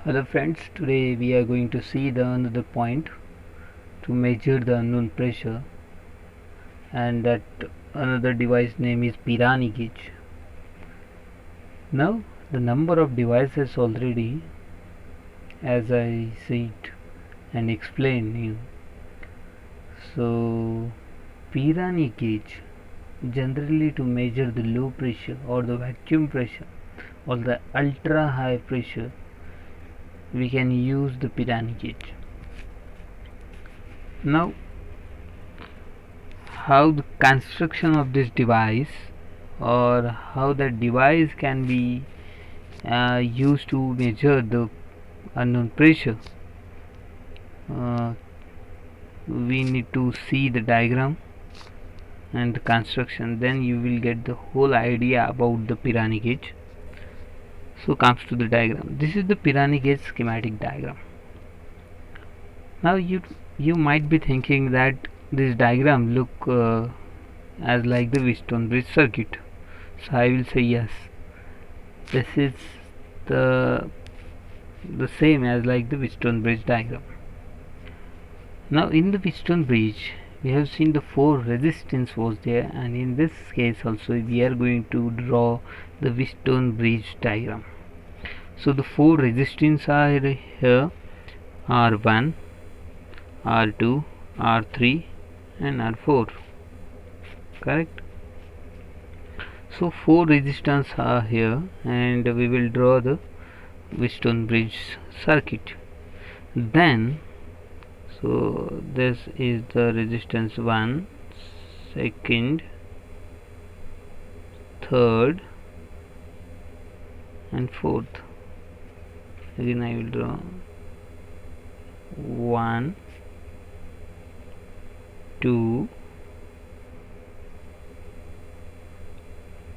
Hello friends, today we are going to see the another point to measure the unknown pressure, and that another device name is Pirani gauge. Now the number of devices already, as I said and explained you. So Pirani gauge generally to measure the low pressure or the vacuum pressure or the ultra high pressure, we can use the Pirani gauge. Now how the construction of this device or how that device can be used to measure the unknown pressure, uh, we need to see the diagram and the construction, then you will get the whole idea about the Pirani gauge. So comes to the diagram. This is the Pirani gauge schematic diagram. Now you might be thinking that this diagram look as like the Wheatstone bridge circuit. So I will say yes, this is the same as like the Wheatstone bridge diagram. Now in the Wheatstone bridge we have seen the four resistance was there, and in this case also we are going to draw the Wheatstone bridge diagram. So the four resistance are here: R1, R2, R3 and R4, correct? So four resistance are here, and we will draw the Wheatstone bridge circuit. Then so this is the resistance 1, second, third and fourth. Again I will draw 1, 2,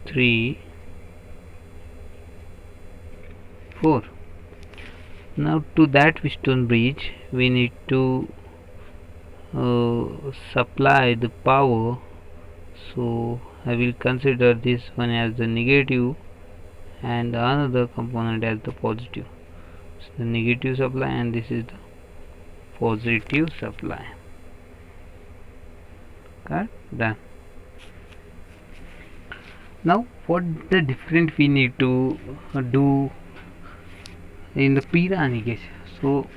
3, 4. Now to that Wheatstone bridge we need to supply the power. So I will consider this one as the negative and another component as the positive. So the negative supply and this is the positive supply. Okay, done. Now what the different we need to do in the Pirani gauge. So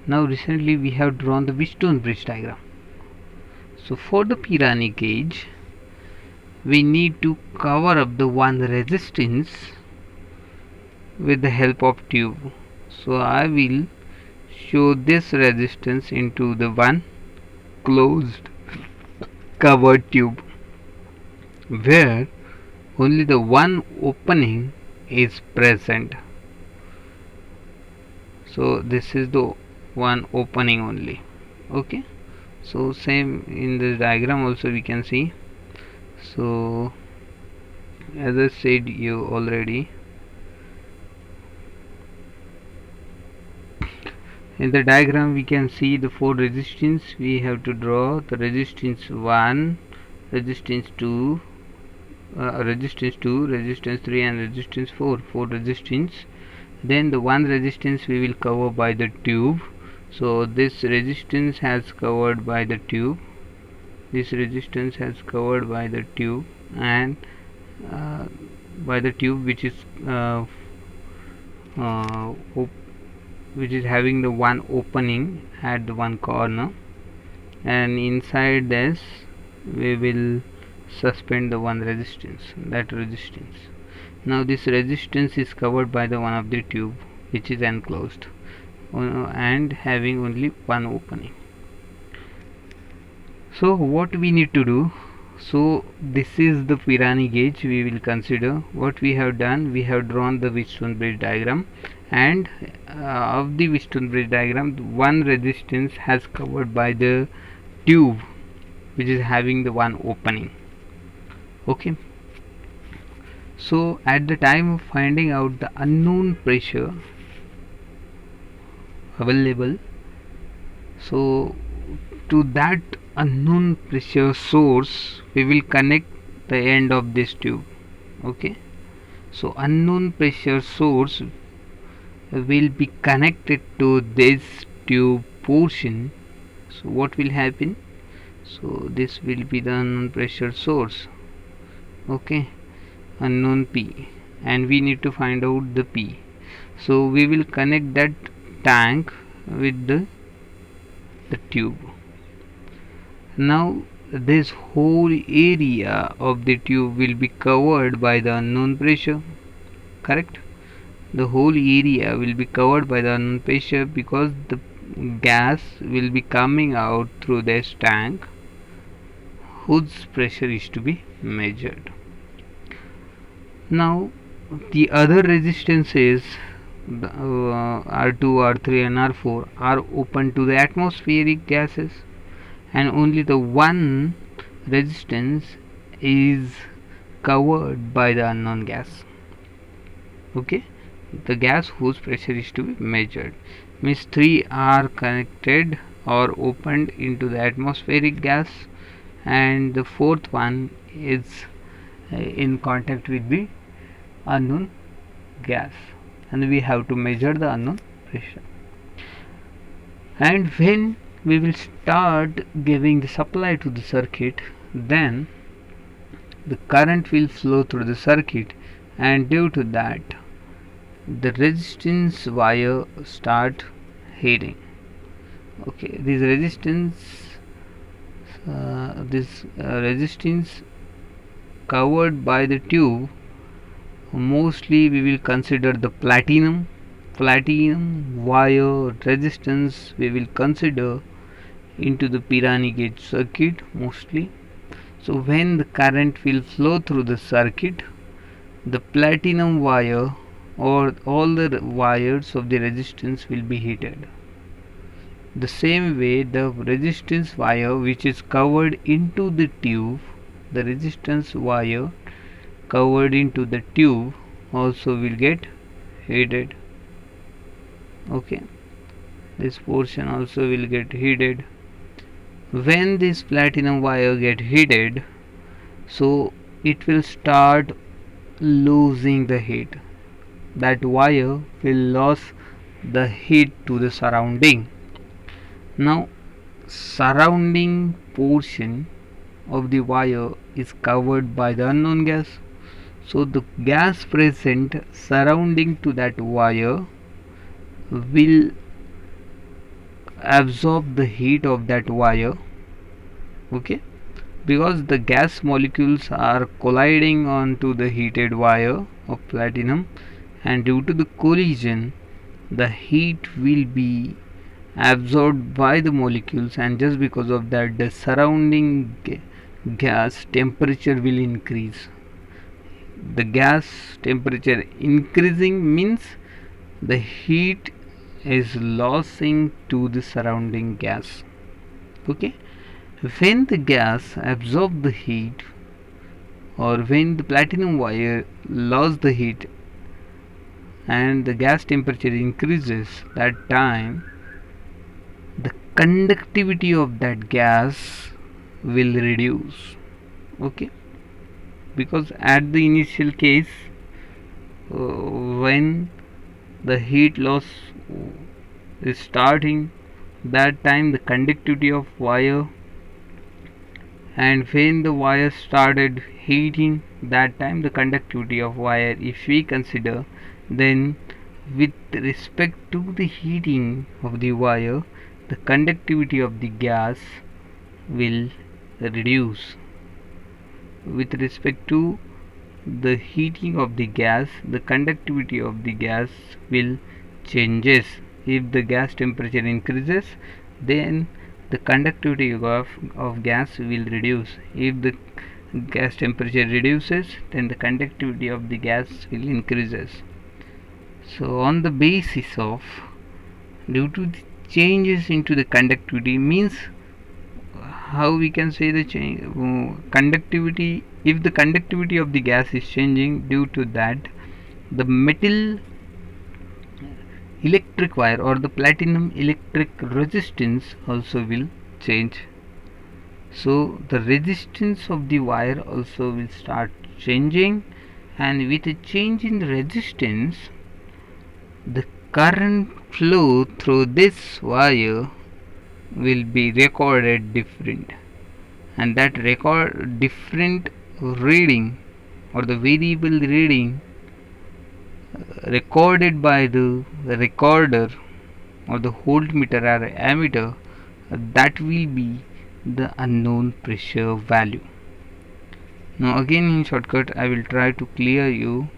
now recently we have drawn the Wheatstone bridge diagram. So for the Pirani gauge we need to cover up the one resistance with the help of tube. So I will show this resistance into the one closed covered tube where only the one opening is present. So this is the one opening only. Okay, so same in the diagram also we can see. So as I said you already, in the diagram we can see the four resistance. We have to draw the resistance 1, resistance 2, resistance 2, resistance 3 and resistance 4. Four resistance. Then the one resistance we will cover by the tube. So this resistance has covered by the tube, this resistance has covered by the tube, and by the tube which is having the one opening at the one corner, and inside this we will suspend the one resistance, that resistance. Now this resistance is covered by the one of the tube which is enclosed and having only one opening. So what we need to do, so this is the Pirani gauge we will consider. What we have done, we have drawn the Wheatstone bridge diagram, and of the Wheatstone bridge diagram one resistance has covered by the tube which is having the one opening. Okay, so at the time of finding out the unknown pressure available, so to that unknown pressure source we will connect the end of this tube. Okay, so unknown pressure source will be connected to this tube portion. So what will happen? So this will be the unknown pressure source, okay, unknown P, and we need to find out the P. So we will connect that tank with the tube. Now this whole area of the tube will be covered by the unknown pressure, correct? The whole area will be covered by the unknown pressure because the gas will be coming out through this tank whose pressure is to be measured. Now the other resistances, R2, R3 and R4, are open to the atmospheric gases, and only the one resistance is covered by the unknown gas, okay, the gas whose pressure is to be measured. Means three are connected or opened into the atmospheric gas, and the fourth one is in contact with the unknown gas, and we have to measure the unknown pressure. And when we will start giving the supply to the circuit, then the current will flow through the circuit, and due to that the resistance wire start heating. Okay, this resistance covered by the tube, mostly we will consider the platinum wire resistance we will consider into the Pirani gauge circuit mostly. So when the current will flow through the circuit, the platinum wire or all the wires of the resistance will be heated. The same way the resistance wire which is covered into the tube, the resistance wire covered into the tube also will get heated. Okay, this portion also will get heated. When this platinum wire get heated, so it will start losing the heat. That wire will lose the heat to the surrounding. Now surrounding portion of the wire is covered by the unknown gas, so the gas present surrounding to that wire will absorb the heat of that wire, okay, because the gas molecules are colliding onto the heated wire of platinum, and due to the collision the heat will be absorbed by the molecules, and just because of that the surrounding gas temperature will increase. The gas temperature increasing means the heat is losing to the surrounding gas, okay. When the gas absorb the heat, or when the platinum wire lost the heat and the gas temperature increases, that time the conductivity of that gas will reduce, okay, because at the initial case when the heat loss is starting, that time the conductivity of wire, and when the wire started heating, that time the conductivity of wire if we consider, then with respect to the heating of the wire the conductivity of the gas will reduce. With respect to the heating of the gas, the conductivity of the gas will changes. If the gas temperature increases, then the conductivity of gas will reduce. If the gas temperature reduces, then the conductivity of the gas will increases. So on the basis of, due to the changes into the conductivity, means how we can say the change conductivity, if the conductivity of the gas is changing, due to that the metal electric wire or the platinum electric resistance also will change. So the resistance of the wire also will start changing, and with a change in resistance the current flow through this wire will be recorded different, and that record different reading or the variable reading recorded by the recorder or the voltmeter or ammeter, that will be the unknown pressure value. Now again in shortcut I will try to clear you.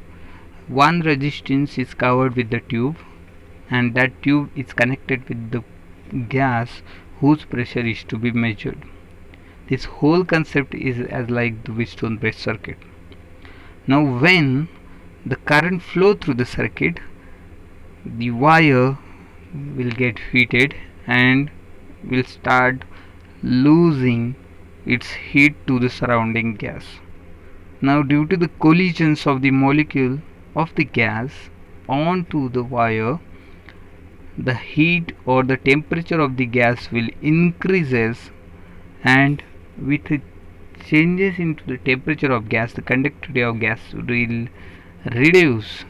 One resistance is covered with the tube, and that tube is connected with the gas whose pressure is to be measured. This whole concept is as like the Wheatstone bridge circuit. Now when the current flow through the circuit, the wire will get heated and will start losing its heat to the surrounding gas. Now due to the collisions of the molecule of the gas onto the wire, the heat or the temperature of the gas will increases, and with changes into the temperature of gas, the conductivity of gas will reduce,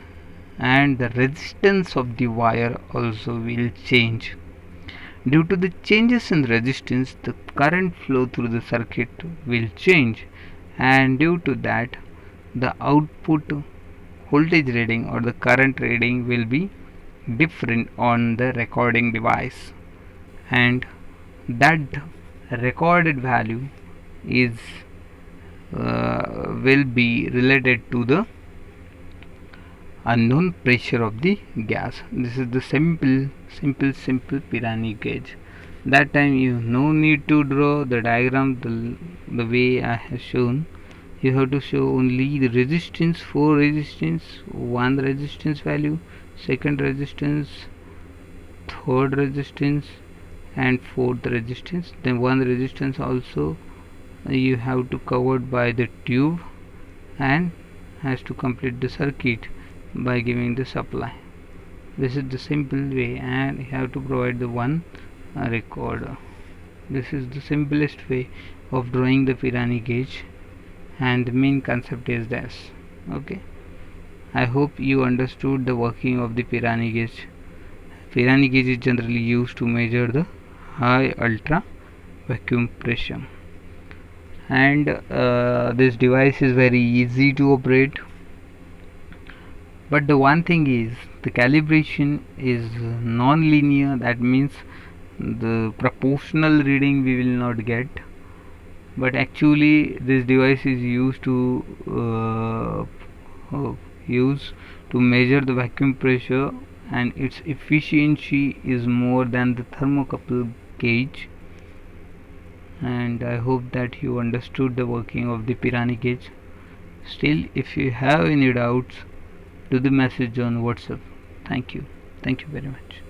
and the resistance of the wire also will change. Due to the changes in resistance, the current flow through the circuit will change, and due to that the output voltage reading or the current reading will be different on the recording device, and that recorded value is will be related to the unknown pressure of the gas. This is the simple Pirani gauge. That time you no need to draw the diagram the way I have shown. You have to show only the resistance, 4 resistance, 1 resistance value, second resistance, third resistance, and fourth resistance. Then one resistance also you have to covered by the tube and has to complete the circuit by giving the supply. This is the simple way, and you have to provide the one recorder. This is the simplest way of drawing the Pirani gauge, and the main concept is this. Okay, I hope you understood the working of the Pirani gauge. Pirani gauge is generally used to measure the high ultra vacuum pressure, and this device is very easy to operate. But the one thing is the calibration is non-linear. That means the proportional reading we will not get, but actually this device is used to measure the vacuum pressure, and its efficiency is more than the thermocouple gauge. And I hope that you understood the working of the Pirani gauge. Still, if you have any doubts, do the message on WhatsApp. Thank you very much.